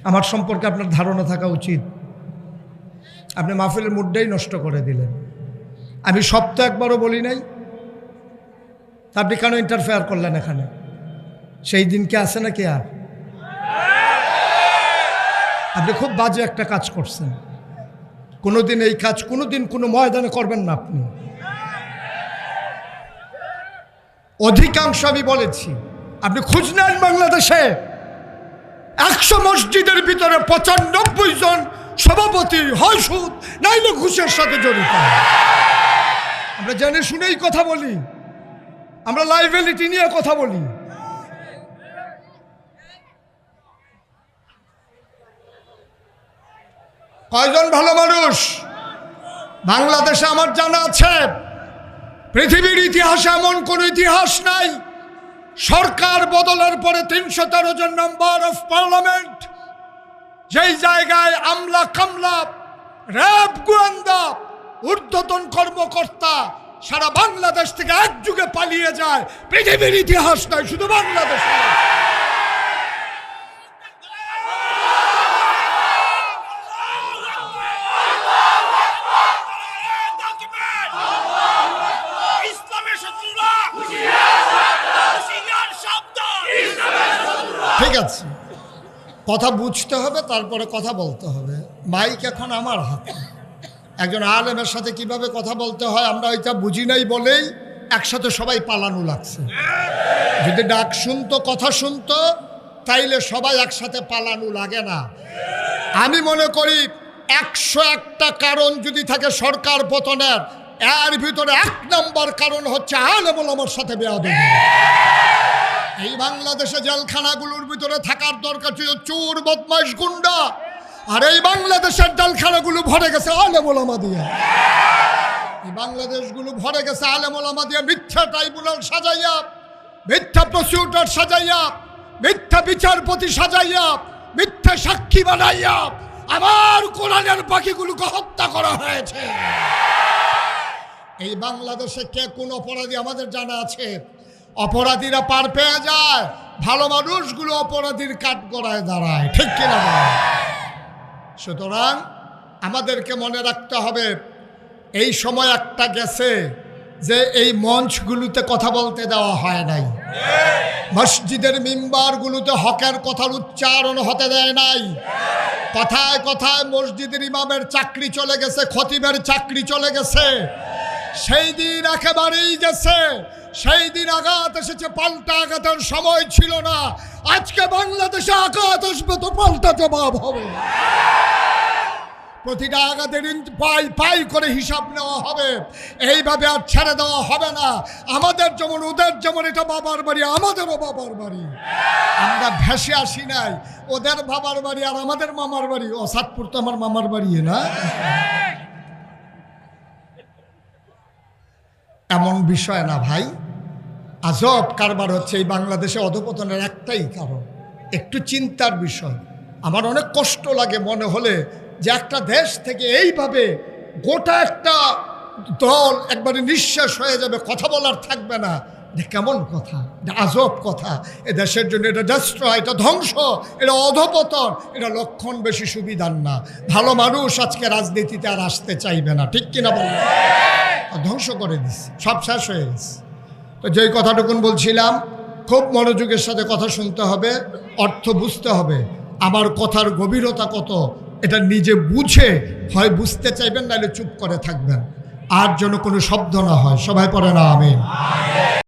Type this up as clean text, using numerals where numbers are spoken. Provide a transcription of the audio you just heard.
আমার সম্পর্কে আপনার ধারণা থাকা উচিত। আপনি মাহফিলের মুডটাই নষ্ট করে দিলেন। আমি সব তো একবারও বলি নাই, আপনি কেন ইন্টারফেয়ার করলেন এখানে? সেই দিন কি আছে নাকি? আর আপনি খুব বাজে একটা কাজ করছেন। কোনোদিন এই কাজ কোনোদিন কোনো ময়দানে করবেন না আপনি। অধিকাংশ আমি বলেছি, আপনি খুঁজ নেন বাংলাদেশে 100 মসজিদের ভিতরে 95 জন সভাপতি হয় সুদ নাইলে ঘুষের সাথে জড়িত। আমরা জেনে শুনেই কথা বলি, আমরা লাইবিলিটি নিয়ে কথা বলি। কয়জন ভালো মানুষ বাংলাদেশে আমার জানা আছে? পৃথিবীর ইতিহাসে এমন কোন ইতিহাস নাই সরকার বদলের পরে 313 জন মেম্বার অফ পার্লামেন্ট, যেই জায়গায় আমলা কামলা র্যাব গোয়েন্দা ঊর্ধ্বতন কর্মকর্তা সারা বাংলাদেশ থেকে একযুগে পালিয়ে যায়, পৃথিবীর ইতিহাস নয়, শুধু বাংলাদেশে। ঠিক আছে, কথা বুঝতে হবে, তারপরে কথা বলতে হবে। মাইক এখন আমার হাতে। একজন আলেমের সাথে কিভাবে কথা বলতে হয় আমরা ওইটা বুঝি নাই বলেই একসাথে সবাই পালানো লাগছে। যদি ডাক শুনতো, কথা শুনতো, তাইলে সবাই একসাথে পালানো লাগে না। আমি মনে করি 101টা কারণ যদি থাকে সরকার পতনের, এর ভিতরে 1 নম্বর কারণ হচ্ছে আলেম ওলামার সাথে বেয়াদবি। এই বাংলাদেশে জেলখানাগুলোর ভিতরে থাকার দরকার ছিল চোর, বদমাইশ, গুন্ডা, আর এই বাংলাদেশের জেলখানাগুলো ভরে গেছে আলেম ওলামা দিয়ে। এই বাংলাদেশগুলো ভরে গেছে আলেম ওলামা দিয়ে, মিথ্যা ট্রাইব্যুনাল সাজাইয়া, মিথ্যা প্রসিকিউটর সাজাইয়া, মিথ্যা বিচারপতি সাজাইয়া, মিথ্যা সাক্ষী বানাইয়া আবার কোরআনের পাখিগুলোকে হত্যা করা হয়েছে। এই বাংলাদেশে কে কোন অপরাধী আমাদের জানা আছে? অপরাধীরা পার পেয়ে যায়, ভালো মানুষগুলো অপরাধীর কাঠগড়ায় দাঁড়ায়, ঠিক কিনা? সুতরাং আমাদেরকে মনে রাখতে হবে, এই সময় একটা গেছে যে এই মঞ্চগুলোতে কথা বলতে দেওয়া হয় নাই, মসজিদের মিম্বারগুলোতে হকের কথার উচ্চারণ হতে দেয় নাই। কথায় কথায় মসজিদের ইমামের চাকরি চলে গেছে, খতিবের চাকরি চলে গেছে। সেই দিন একেবারেই গেছে। সেই দিন আঘাত এসেছে, পাল্টা আঘাতের সময় ছিল না। আজকে বাংলাদেশে আঘাত আসবে তো পাল্টা জবাব হবে। প্রতিটা আঘাতের পাই পাই করে হিসাব নেওয়া হবে। এইভাবে আর ছেড়ে দেওয়া হবে না। আমাদের যেমন ওদের যেমন এটা বাবার বাড়ি, আমাদেরও বাবার বাড়ি। আমরা ভেসে আসি নাই, ওদের বাবার বাড়ি আর আমাদের মামার বাড়ি। ও সাতপুর তো আমার মামার বাড়ি না? এমন বিষয় না ভাই, আজব কারবার হচ্ছে এই বাংলাদেশে। অধপতনের একটাই কারণ, একটু চিন্তার বিষয়। আমার অনেক কষ্ট লাগে মনে হলে যে একটা দেশ থেকে এইভাবে গোটা একটা দল একবারে নিঃশ্বাস হয়ে যাবে, কথা বলার থাকবে না। এটা কেমন কথা? এটা আজব কথা। এ দেশের জন্য এটা ডেস্ট্রয়, এটা ধ্বংস, এটা অধপতন, এটা লক্ষণ বেশি সুবিধার না। ভালো মানুষ আজকে রাজনীতিতে আর আসতে চাইবে না, ঠিক কিনা বলবো? ধ্বংস করে দিচ্ছে, সব শেষ হয়ে গেছে। তো যেই কথাটুকুন বলছিলাম, খুব মনোযোগের সাথে কথা শুনতে হবে, অর্থ বুঝতে হবে। আমার কথার গভীরতা কত এটা নিজে বুঝে হয় বুঝতে চাইবেন, নাহলে চুপ করে থাকবেন। আর যেন কোনো শব্দ না হয়। সবাই পড়ে না আমিন।